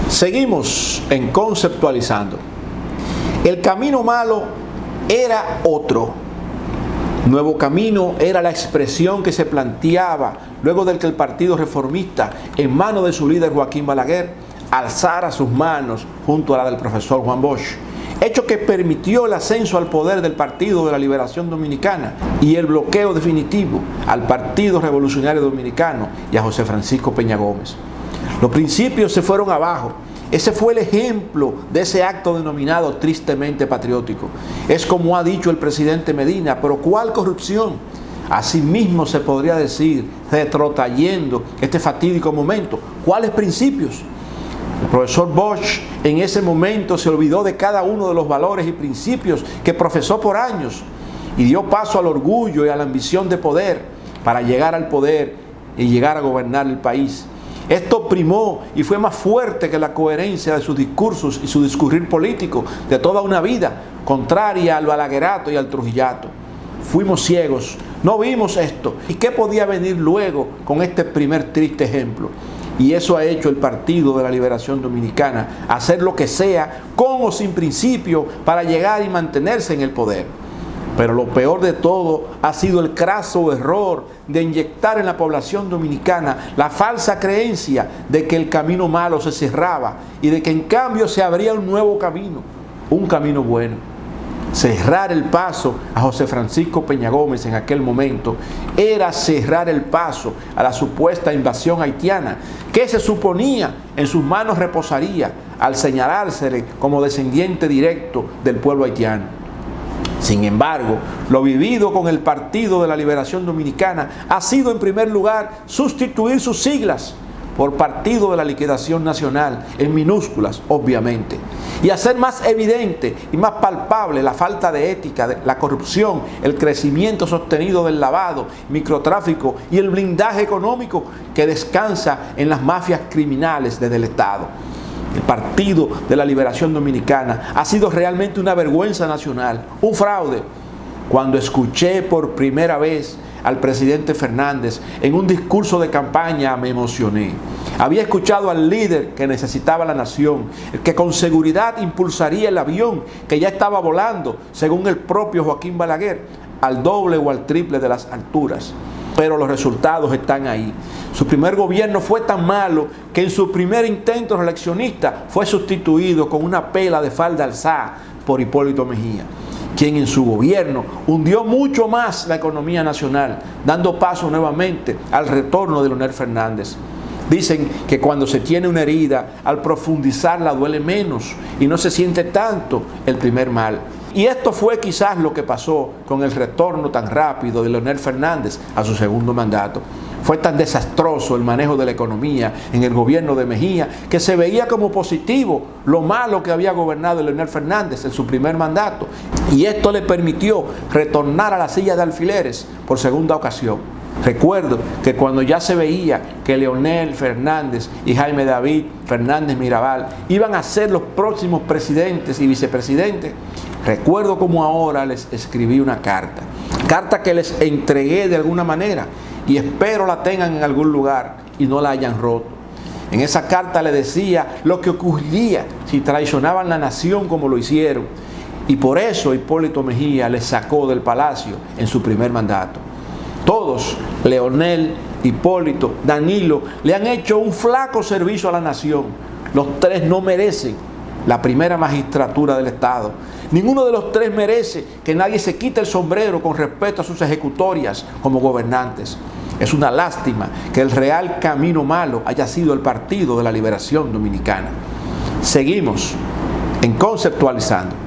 Seguimos en Conceptualizando. El camino malo era otro. Nuevo Camino era la expresión que se planteaba luego de que el Partido Reformista, en manos de su líder Joaquín Balaguer, alzara sus manos junto a la del profesor Juan Bosch, hecho que permitió el ascenso al poder del Partido de la Liberación Dominicana y el bloqueo definitivo al Partido Revolucionario Dominicano y a José Francisco Peña Gómez. Los principios se fueron abajo. Ese fue el ejemplo de ese acto denominado tristemente patriótico. Es como ha dicho el presidente Medina, pero ¿cuál corrupción? Asimismo se podría decir, retrotrayendo este fatídico momento, ¿cuáles principios? El profesor Bosch en ese momento se olvidó de cada uno de los valores y principios que profesó por años y dio paso al orgullo y a la ambición de poder para llegar al poder y llegar a gobernar el país. Esto primó y fue más fuerte que la coherencia de sus discursos y su discurrir político de toda una vida, contraria al balaguerato y al trujillato. Fuimos ciegos, no vimos esto. ¿Y qué podía venir luego con este primer triste ejemplo? Y eso ha hecho el Partido de la Liberación Dominicana, hacer lo que sea, con o sin principio, para llegar y mantenerse en el poder. Pero lo peor de todo ha sido el craso error de inyectar en la población dominicana la falsa creencia de que el camino malo se cerraba y de que en cambio se abría un nuevo camino, un camino bueno. Cerrar el paso a José Francisco Peña Gómez en aquel momento era cerrar el paso a la supuesta invasión haitiana que se suponía en sus manos reposaría al señalársele como descendiente directo del pueblo haitiano. Sin embargo, lo vivido con el Partido de la Liberación Dominicana ha sido en primer lugar sustituir sus siglas por Partido de la Liquidación Nacional, en minúsculas, obviamente, y hacer más evidente y más palpable la falta de ética, la corrupción, el crecimiento sostenido del lavado, microtráfico y el blindaje económico que descansa en las mafias criminales desde el Estado. El Partido de la Liberación Dominicana ha sido realmente una vergüenza nacional, un fraude. Cuando escuché por primera vez al presidente Fernández en un discurso de campaña me emocioné. Había escuchado al líder que necesitaba la nación, el que con seguridad impulsaría el avión que ya estaba volando, según el propio Joaquín Balaguer, al doble o al triple de las alturas. Pero los resultados están ahí. Su primer gobierno fue tan malo que en su primer intento reeleccionista fue sustituido con una pela de falda alzada por Hipólito Mejía, quien en su gobierno hundió mucho más la economía nacional, dando paso nuevamente al retorno de Leonel Fernández. Dicen que cuando se tiene una herida, al profundizarla duele menos y no se siente tanto el primer mal. Y esto fue quizás lo que pasó con el retorno tan rápido de Leonel Fernández a su segundo mandato. Fue tan desastroso el manejo de la economía en el gobierno de Mejía que se veía como positivo lo malo que había gobernado Leonel Fernández en su primer mandato. Y esto le permitió retornar a la silla de alfileres por segunda ocasión. Recuerdo que cuando ya se veía que Leonel Fernández y Jaime David Fernández Mirabal iban a ser los próximos presidentes y vicepresidentes, recuerdo como ahora les escribí una carta que les entregué de alguna manera y espero la tengan en algún lugar y no la hayan roto. En esa carta le decía lo que ocurriría si traicionaban la nación como lo hicieron, y por eso Hipólito Mejía les sacó del palacio en su primer mandato. Todos, Leonel, Hipólito, Danilo, le han hecho un flaco servicio a la nación. Los tres no merecen la primera magistratura del Estado. Ninguno de los tres merece que nadie se quite el sombrero con respecto a sus ejecutorias como gobernantes. Es una lástima que el real camino malo haya sido el Partido de la Liberación Dominicana. Seguimos en Conceptualizando.